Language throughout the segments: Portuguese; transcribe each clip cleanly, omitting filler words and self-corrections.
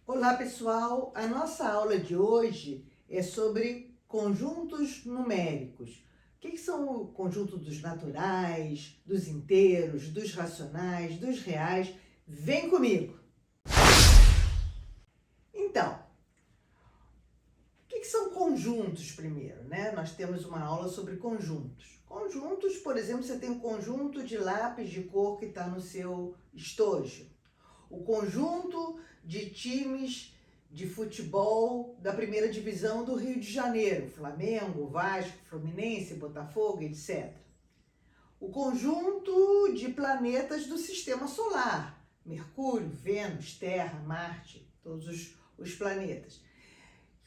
Olá pessoal, a nossa aula de hoje é sobre conjuntos numéricos. O que são o conjunto dos naturais, dos inteiros, dos racionais, dos reais? Vem comigo! Então, o que são conjuntos primeiro, né? Nós temos uma aula sobre conjuntos. Conjuntos, por exemplo, você tem um conjunto de lápis de cor que está no seu estojo. O conjunto de times de futebol da primeira divisão do Rio de Janeiro, Flamengo, Vasco, Fluminense, Botafogo, etc. O conjunto de planetas do sistema solar, Mercúrio, Vênus, Terra, Marte, todos os planetas.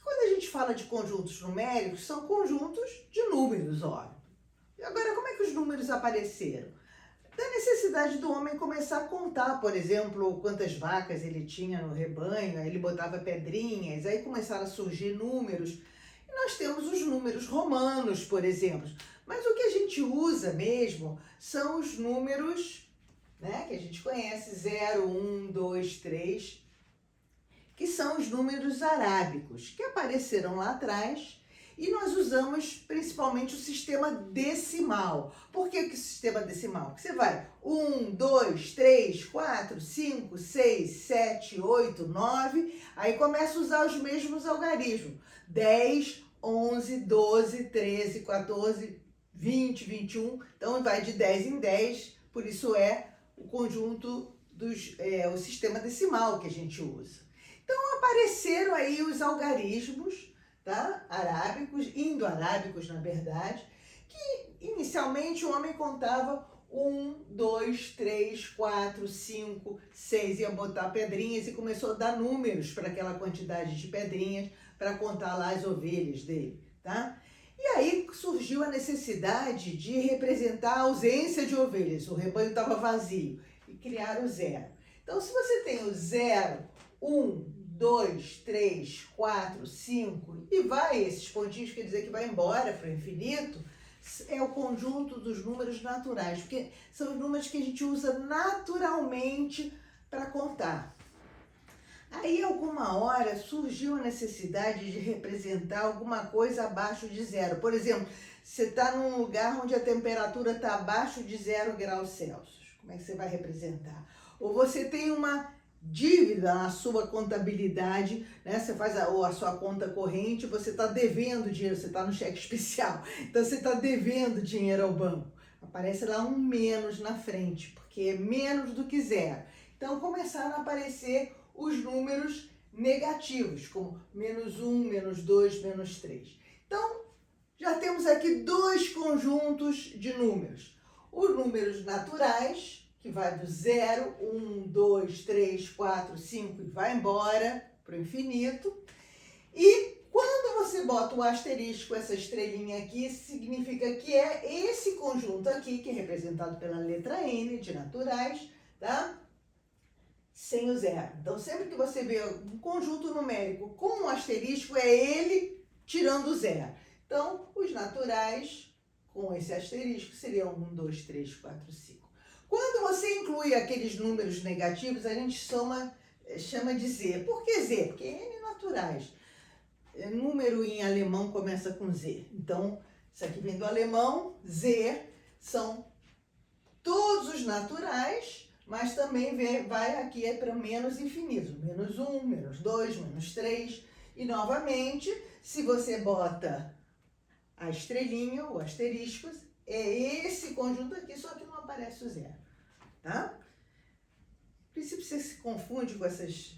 Quando a gente fala de conjuntos numéricos, são conjuntos de números, óbvio. E agora, como é que os números apareceram? Da necessidade do homem começar a contar, por exemplo, quantas vacas ele tinha no rebanho, aí ele botava pedrinhas, aí começaram a surgir números. E nós temos os números romanos, por exemplo. Mas o que a gente usa mesmo são os números, né, que a gente conhece, 0, 1, 2, 3, que são os números arábicos, que apareceram lá atrás. E nós usamos principalmente o sistema decimal. Por que o sistema decimal? Porque você vai 1, 2, 3, 4, 5, 6, 7, 8, 9, aí começa a usar os mesmos algarismos. 10, 11, 12, 13, 14, 20, 21. Então vai de 10 em 10, por isso é o conjunto o sistema decimal que a gente usa. Então apareceram aí os algarismos, tá? Arábicos, indo-arábicos, na verdade, que inicialmente o homem contava 1, 2, 3, 4, 5, 6, ia botar pedrinhas e começou a dar números para aquela quantidade de pedrinhas para contar lá as ovelhas dele, tá? E aí surgiu a necessidade de representar a ausência de ovelhas, o rebanho estava vazio, e criaram o zero. Então, se você tem o 0, 1, 2, 3, 4, 5 e vai, esses pontinhos quer dizer que vai embora para o infinito, é o conjunto dos números naturais, porque são os números que a gente usa naturalmente para contar. Aí, alguma hora, surgiu a necessidade de representar alguma coisa abaixo de zero. Por exemplo, você está num lugar onde a temperatura está abaixo de 0 graus Celsius. Como é que você vai representar? Ou você tem uma dívida na sua contabilidade, né? Você faz a sua conta corrente, você está devendo dinheiro, você está no cheque especial, então você está devendo dinheiro ao banco. Aparece lá um menos na frente, porque é menos do que zero. Então começaram a aparecer os números negativos, como -1, -2, -3. Então já temos aqui dois conjuntos de números. Os números naturais, que vai do 0, 1, 2, 3, 4, 5 e vai embora para o infinito. E quando você bota o asterisco, essa estrelinha aqui, significa que é esse conjunto aqui, que é representado pela letra N, de naturais, tá? Sem o zero. Então, sempre que você vê um conjunto numérico com um asterisco, é ele tirando o zero. Então, os naturais, com esse asterisco, seriam 1, 2, 3, 4, 5. Quando você inclui aqueles números negativos, a gente chama de Z. Por que Z? Porque N naturais. Número em alemão começa com Z. Então, isso aqui vem do alemão, Z são todos os naturais, mas também vai aqui para menos infinito. -1, -2, -3. E, novamente, se você bota a estrelinha, o asterisco, é esse conjunto aqui, só que não aparece o zero, tá? No princípio você se confunde com essas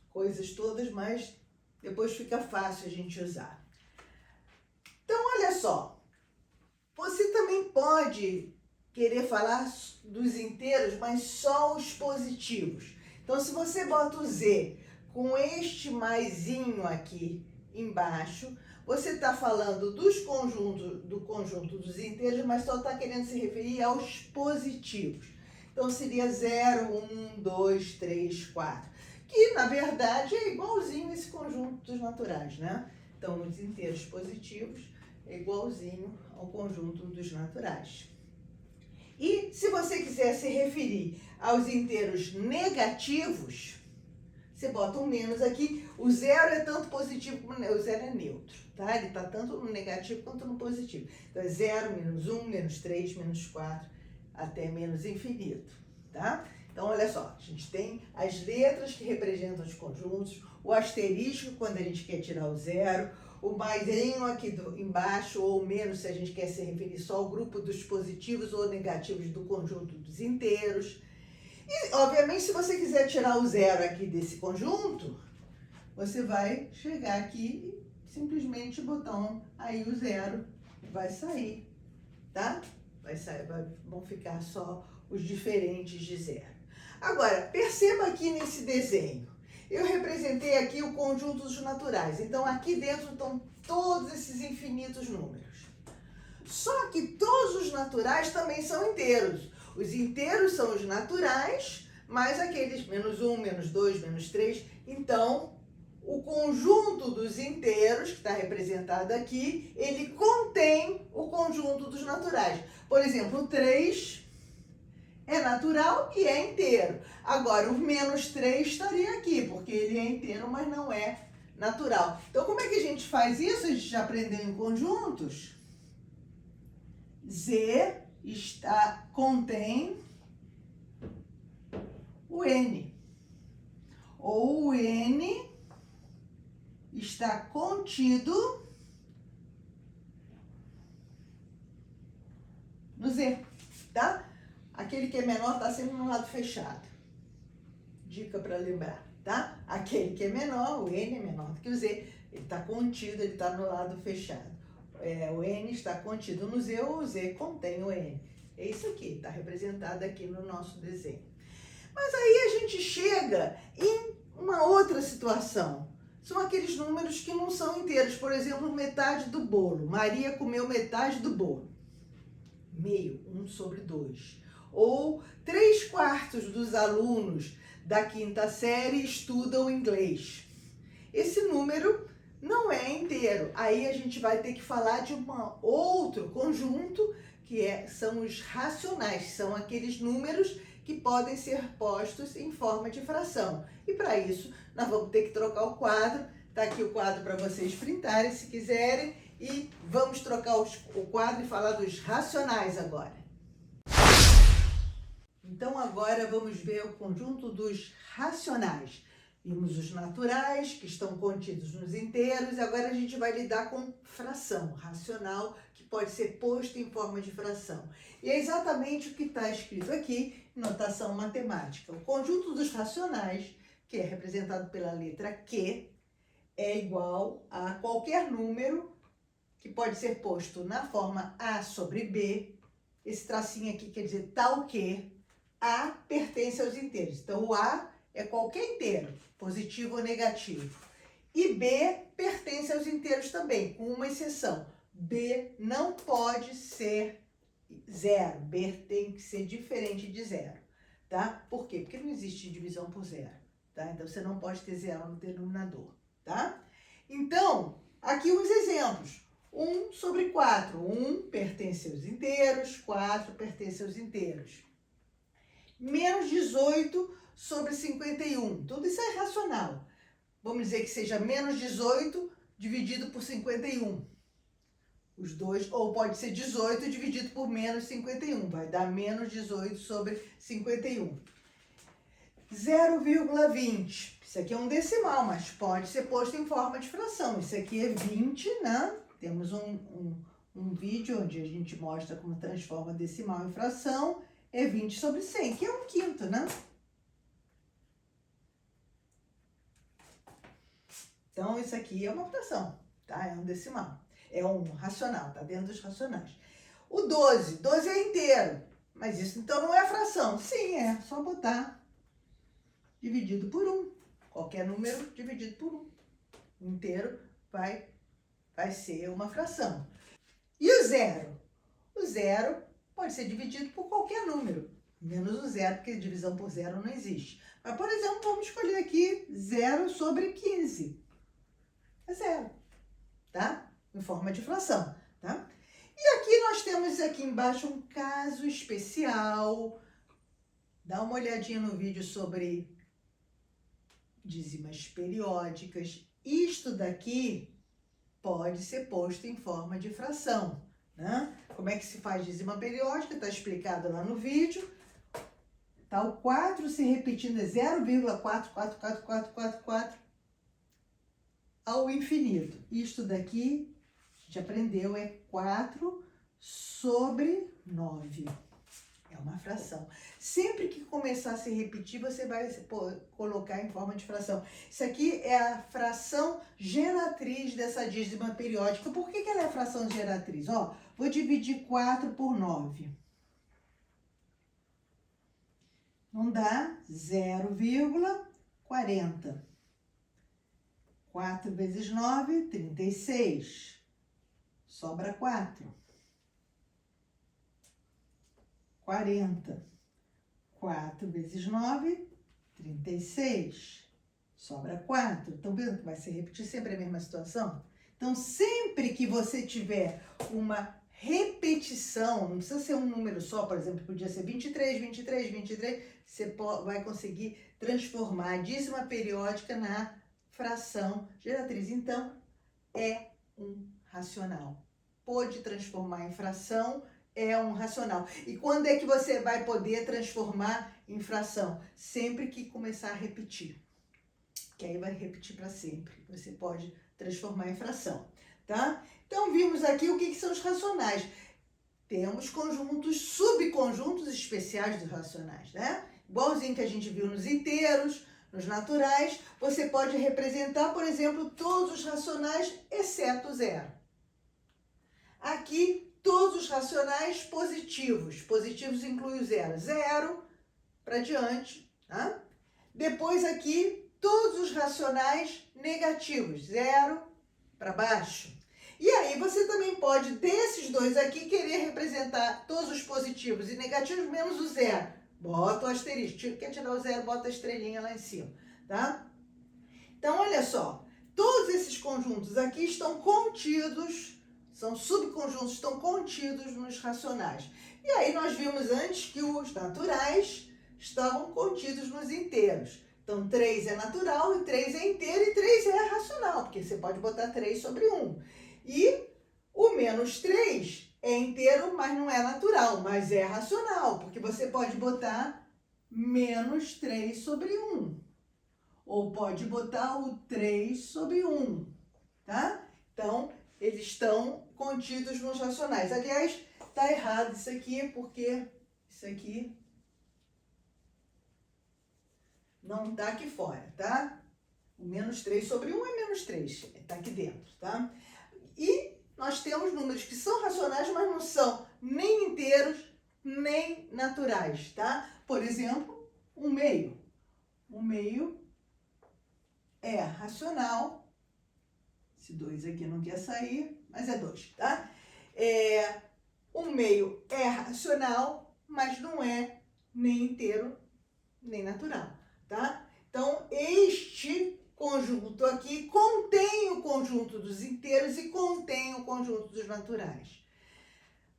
coisas todas, mas depois fica fácil a gente usar. Então, olha só, você também pode querer falar dos inteiros, mas só os positivos. Então, se você bota o Z com este maisinho aqui embaixo, você está falando do conjunto dos inteiros, mas só está querendo se referir aos positivos. Então, seria 0, 1, 2, 3, 4. Que, na verdade, é igualzinho esse conjunto dos naturais, né? Então, os inteiros positivos é igualzinho ao conjunto dos naturais. E, se você quiser se referir aos inteiros negativos, você bota um menos aqui. O zero é tanto positivo como o zero é neutro, tá? Ele está tanto no negativo quanto no positivo. Então, é 0, menos 1, menos 3, menos 4, até menos infinito, tá? Então, olha só, a gente tem as letras que representam os conjuntos, o asterisco quando a gente quer tirar o zero, o maisinho aqui embaixo, ou menos se a gente quer se referir só ao grupo dos positivos ou negativos do conjunto dos inteiros. E, obviamente, se você quiser tirar o zero aqui desse conjunto, você vai chegar aqui e simplesmente botar aí o zero, vai sair, tá? Vai sair, vão ficar só os diferentes de zero. Agora, perceba aqui nesse desenho, eu representei aqui o conjunto dos naturais, então aqui dentro estão todos esses infinitos números. Só que todos os naturais também são inteiros. Os inteiros são os naturais, mais aqueles menos 1, menos 2, menos 3. Então, o conjunto dos inteiros, que está representado aqui, ele contém o conjunto dos naturais. Por exemplo, o 3 é natural e é inteiro. Agora, o menos 3 estaria aqui, porque ele é inteiro, mas não é natural. Então, como é que a gente faz isso? A gente já aprendeu em conjuntos. Z contém o N. Ou o N está contido no Z, tá? Aquele que é menor está sempre no lado fechado. Dica para lembrar, tá? Aquele que é menor, o N é menor do que o Z, ele está contido, ele está no lado fechado. O N está contido no Z, ou o Z contém o N. É isso aqui, está representado aqui no nosso desenho. Mas aí a gente chega em uma outra situação. São aqueles números que não são inteiros. Por exemplo, metade do bolo. Maria comeu metade do bolo. Meio, 1/2. Ou 3/4 dos alunos da 5ª série estudam inglês. Esse número não é inteiro. Aí a gente vai ter que falar de um outro conjunto, que são os racionais. São aqueles números que podem ser postos em forma de fração. E para isso, nós vamos ter que trocar o quadro. Está aqui o quadro para vocês printarem, se quiserem. E vamos trocar o quadro e falar dos racionais agora. Então, agora vamos ver o conjunto dos racionais. Vimos os naturais, que estão contidos nos inteiros, e agora a gente vai lidar com fração racional, que pode ser posto em forma de fração. E é exatamente o que está escrito aqui, em notação matemática. O conjunto dos racionais, que é representado pela letra Q, é igual a qualquer número que pode ser posto na forma A sobre B. Esse tracinho aqui quer dizer tal que A pertence aos inteiros. Então, o A é qualquer inteiro, positivo ou negativo. E B pertence aos inteiros também, com uma exceção. B não pode ser zero. B tem que ser diferente de zero, tá? Por quê? Porque não existe divisão por zero, tá? Então, você não pode ter zero no denominador, tá? Então, aqui os exemplos. 1/4. 1 pertence aos inteiros, 4 pertence aos inteiros. Menos 18/51. Tudo isso é racional. Vamos dizer que seja menos 18 dividido por 51. Os dois, ou pode ser 18 dividido por menos 51. Vai dar menos 18/51. 0,20. Isso aqui é um decimal, mas pode ser posto em forma de fração. Isso aqui é 20, né? Temos um vídeo onde a gente mostra como transforma decimal em fração. É 20/100, que é 1/5, né? Então, isso aqui é uma fração, tá? É um decimal. É um racional, tá dentro dos racionais. O 12. 12 é inteiro. Mas isso, então, não é fração. Sim, é. Só botar dividido por 1. Qualquer número dividido por 1. O inteiro vai ser uma fração. E o 0? O 0 pode ser dividido por qualquer número, menos o 0, porque divisão por 0 não existe. Mas, por exemplo, vamos escolher aqui 0/15. É 0, tá? Em forma de fração, tá? E aqui nós temos aqui embaixo um caso especial. Dá uma olhadinha no vídeo sobre dízimas periódicas. Isto daqui pode ser posto em forma de fração, né? Como é que se faz dízima periódica? Está explicado lá no vídeo. Tá o 4 se repetindo, é 0,44444 ao infinito. Isto daqui, a gente aprendeu, é 4 sobre 9. É uma fração. Sempre que começar a se repetir, você vai colocar em forma de fração. Isso aqui é a fração geratriz dessa dízima periódica. Por que ela é a fração geratriz? Ó, vou dividir 4 por 9. Não dá 0,40. 4 vezes 9, 36. Sobra 4. 40. 4 vezes 9, 36. Sobra 4. Estão vendo que vai se repetir sempre a mesma situação? Então, sempre que você tiver uma repetição, não precisa ser um número só, por exemplo, podia ser 23, 23, 23, você vai conseguir transformar a dízima periódica na fração geratriz. Então, é um racional. Pode transformar em fração, é um racional. E quando é que você vai poder transformar em fração? Sempre que começar a repetir. Que aí vai repetir para sempre. Você pode transformar em fração, tá? Então, vimos aqui o que são os racionais. Temos conjuntos, subconjuntos especiais dos racionais, né? Igualzinho que a gente viu nos inteiros, nos naturais, você pode representar, por exemplo, todos os racionais exceto zero. Aqui, todos os racionais positivos. Positivos inclui o zero. Zero para diante, tá? Depois aqui, todos os racionais negativos. Zero para baixo. E aí, você também pode, desses dois aqui, querer representar todos os positivos e negativos menos o zero. Bota o asterisco. Quer tirar o zero, bota a estrelinha lá em cima, tá? Então, olha só. Todos esses conjuntos aqui estão contidos, são subconjuntos, estão contidos nos racionais. E aí, nós vimos antes que os naturais estavam contidos nos inteiros. Então, 3 é natural, e 3 é inteiro, e 3 é racional, porque você pode botar 3 sobre 1. E o menos 3 é inteiro, mas não é natural, mas é racional, porque você pode botar menos 3 sobre 1. Ou pode botar o 3 sobre 1, tá? Então, eles estão contidos nos racionais. Aliás, tá errado isso aqui, porque isso aqui não tá aqui fora, tá? O menos 3 sobre 1 é menos 3, tá aqui dentro, tá? E nós temos números que são racionais, mas não são nem inteiros, nem naturais, tá? Por exemplo, 1/2. 1/2 é racional. Esse 2 aqui não quer sair, mas é 2, tá? 1/2 é racional, mas não é nem inteiro, nem natural, tá? Então, este conjunto aqui contém o conjunto dos inteiros e contém o conjunto dos naturais.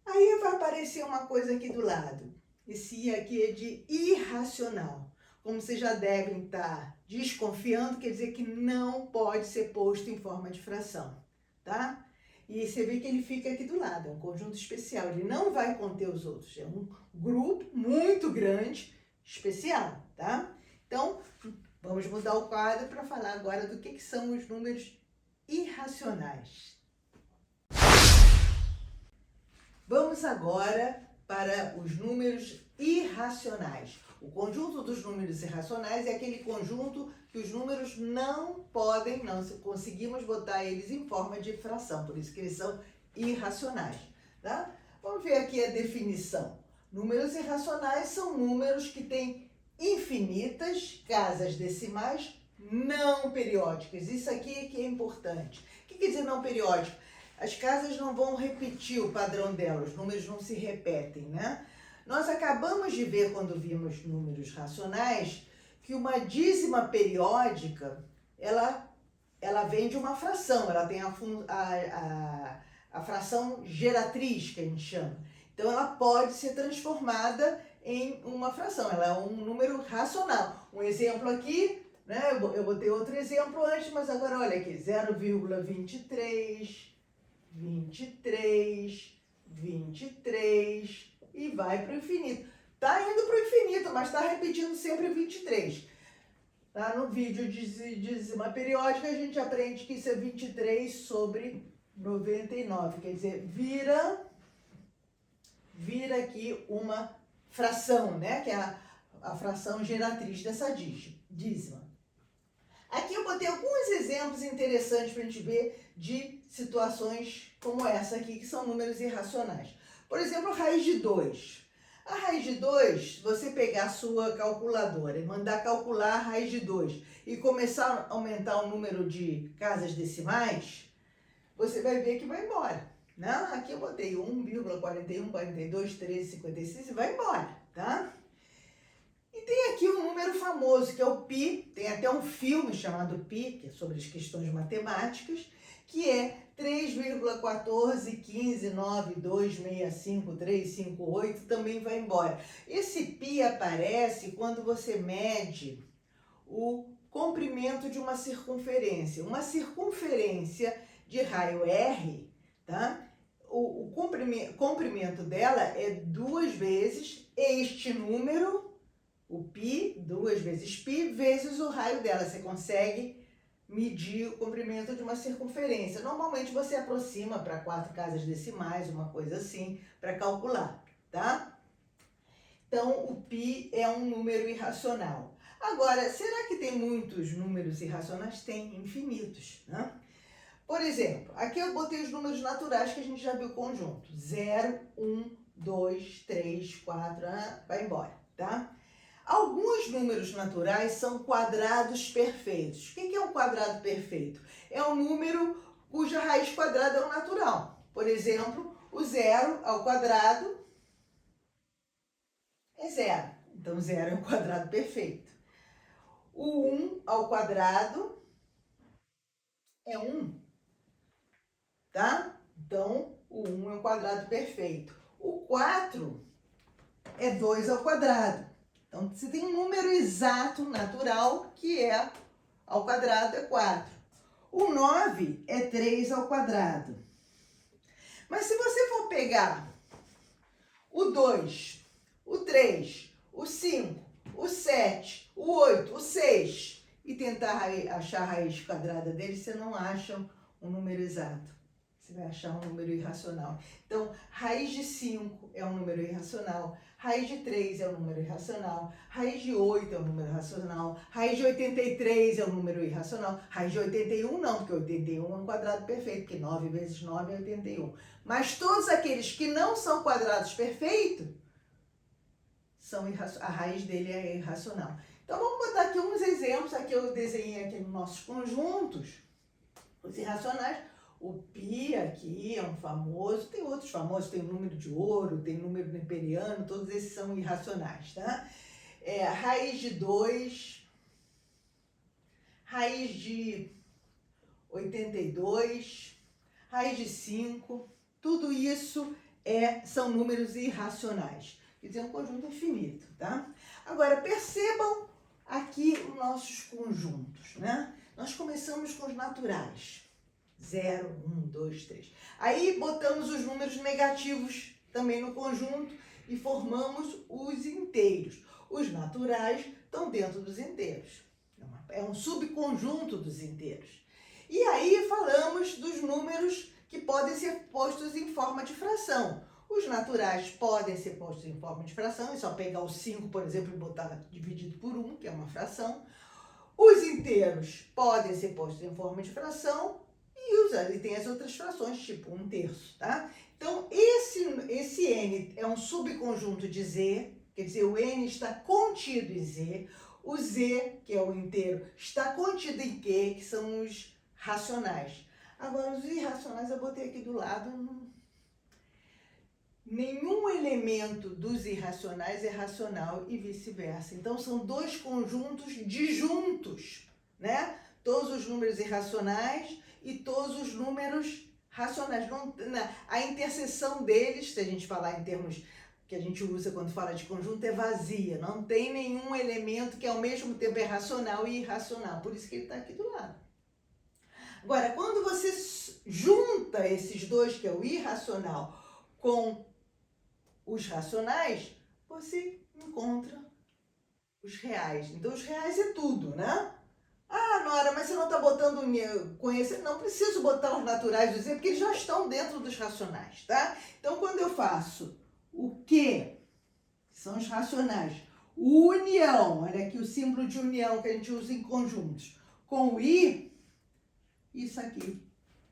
Aí vai aparecer uma coisa aqui do lado. Esse I aqui é de irracional. Como vocês já devem estar desconfiando, quer dizer que não pode ser posto em forma de fração, tá? E você vê que ele fica aqui do lado, é um conjunto especial. Ele não vai conter os outros, é um grupo muito grande, especial, tá? Então, vamos mudar o quadro para falar agora do que são os números irracionais. Vamos agora para os números irracionais. O conjunto dos números irracionais é aquele conjunto que os números não podem, não conseguimos botar eles em forma de fração, por isso que eles são irracionais, tá? Vamos ver aqui a definição. Números irracionais são números que têm infinitas casas decimais não periódicas. Isso aqui é que é importante. O que quer dizer não periódico? As casas não vão repetir o padrão delas, os números não se repetem, né? Nós acabamos de ver, quando vimos números racionais, que uma dízima periódica, ela vem de uma fração, ela tem a fração geratriz, que a gente chama. Então, ela pode ser transformada em uma fração, ela é um número racional. Um exemplo aqui, né? Eu botei outro exemplo antes, mas agora olha aqui, 0,23, 23, 23 e vai para o infinito. Tá indo para o infinito, mas está repetindo sempre 23. Tá? No vídeo de dizima periódica a gente aprende que isso é 23 sobre 99, quer dizer, vira aqui uma fração, né? Que é a fração geratriz dessa dízima. Aqui eu botei alguns exemplos interessantes para a gente ver de situações como essa aqui, que são números irracionais. Por exemplo, a raiz de 2. A raiz de 2, se você pegar a sua calculadora e mandar calcular a raiz de 2 e começar a aumentar o número de casas decimais, você vai ver que vai embora. Né? Aqui eu botei 1,41, 42, 13, 56 e vai embora, tá? E tem aqui um número famoso, que é o pi, tem até um filme chamado Pi, que é sobre as questões matemáticas, que é 3,14,15,9,2,65,358, também vai embora. Esse pi aparece quando você mede o comprimento de uma circunferência. Uma circunferência de raio R, tá? O comprimento dela é 2 vezes este número, o pi, 2 vezes pi, vezes o raio dela. Você consegue medir o comprimento de uma circunferência. Normalmente você aproxima para 4 casas decimais, uma coisa assim, para calcular, tá? Então, o pi é um número irracional. Agora, será que tem muitos números irracionais? Tem, infinitos, né? Por exemplo, aqui eu botei os números naturais que a gente já viu conjunto. 0, 1, 2, 3, 4, vai embora, tá? Alguns números naturais são quadrados perfeitos. O que é um quadrado perfeito? É um número cuja raiz quadrada é o natural. Por exemplo, o 0 ao quadrado é 0. Então, 0 é um quadrado perfeito. O 1 ao quadrado é 1. Tá? Então, o 1 é um quadrado perfeito. O 4 é 2 ao quadrado. Então, você tem um número exato, natural, que é ao quadrado é 4. O 9 é 3 ao quadrado. Mas se você for pegar o 2, o 3, o 5, o 7, o 8, o 6 e tentar achar a raiz quadrada dele, você não acha um número exato. Você vai achar um número irracional. Então, raiz de 5 é um número irracional, raiz de 3 é um número irracional, raiz de 8 é um número irracional, raiz de 83 é um número irracional, raiz de 81 não, porque 81 é um quadrado perfeito, porque 9 vezes 9 é 81. Mas todos aqueles que não são quadrados perfeitos, a raiz dele é irracional. Então, vamos botar aqui uns exemplos. Aqui eu desenhei aqui nos nossos conjuntos, os irracionais. O pi aqui é um famoso, tem outros famosos, tem o número de ouro, tem o número neperiano, todos esses são irracionais, tá? Raiz de 2, raiz de 82, raiz de 5, tudo isso são números irracionais, quer dizer, um conjunto infinito, tá? Agora, percebam aqui os nossos conjuntos, né? Nós começamos com os naturais. 0, 1, 2, 3. Aí botamos os números negativos também no conjunto e formamos os inteiros. Os naturais estão dentro dos inteiros. É um subconjunto dos inteiros. E aí falamos dos números que podem ser postos em forma de fração. Os naturais podem ser postos em forma de fração, é só pegar o 5, por exemplo, e botar dividido por 1, que é uma fração. Os inteiros podem ser postos em forma de fração, e tem as outras frações, tipo 1/3, tá? Então, esse N é um subconjunto de Z, quer dizer, o N está contido em Z, o Z, que é o inteiro, está contido em Q, que são os racionais. Agora, os irracionais eu botei aqui do lado, nenhum elemento dos irracionais é racional e vice-versa. Então, são dois conjuntos disjuntos, né? Todos os números irracionais e todos os números racionais. A interseção deles, se a gente falar em termos que a gente usa quando fala de conjunto é vazia. Não tem nenhum elemento que ao mesmo tempo é racional e irracional. Por isso que ele está aqui do lado. Agora, quando você junta esses dois, que é o irracional, com os racionais, você encontra os reais. Então, os reais é tudo, né? Ah, Nora, mas você não está botando conhecer? Não preciso botar os naturais do Z, porque eles já estão dentro dos racionais, tá? Então, quando eu faço o que são os racionais, união, olha aqui o símbolo de união que a gente usa em conjuntos, com o I, isso aqui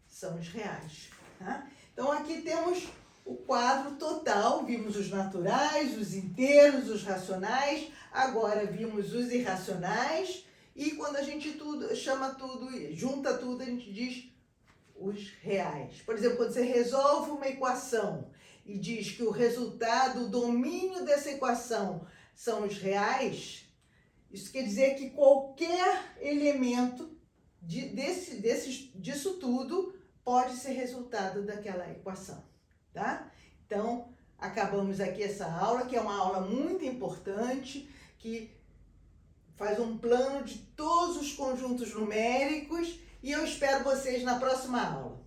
são os reais, tá? Então, aqui temos o quadro total, vimos os naturais, os inteiros, os racionais, agora vimos os irracionais, e quando a gente chama tudo, junta tudo, a gente diz os reais. Por exemplo, quando você resolve uma equação e diz que o resultado, o domínio dessa equação são os reais, isso quer dizer que qualquer elemento disso tudo pode ser resultado daquela equação, tá? Então, acabamos aqui essa aula, que é uma aula muito importante, que faz um plano de todos os conjuntos numéricos, e eu espero vocês na próxima aula.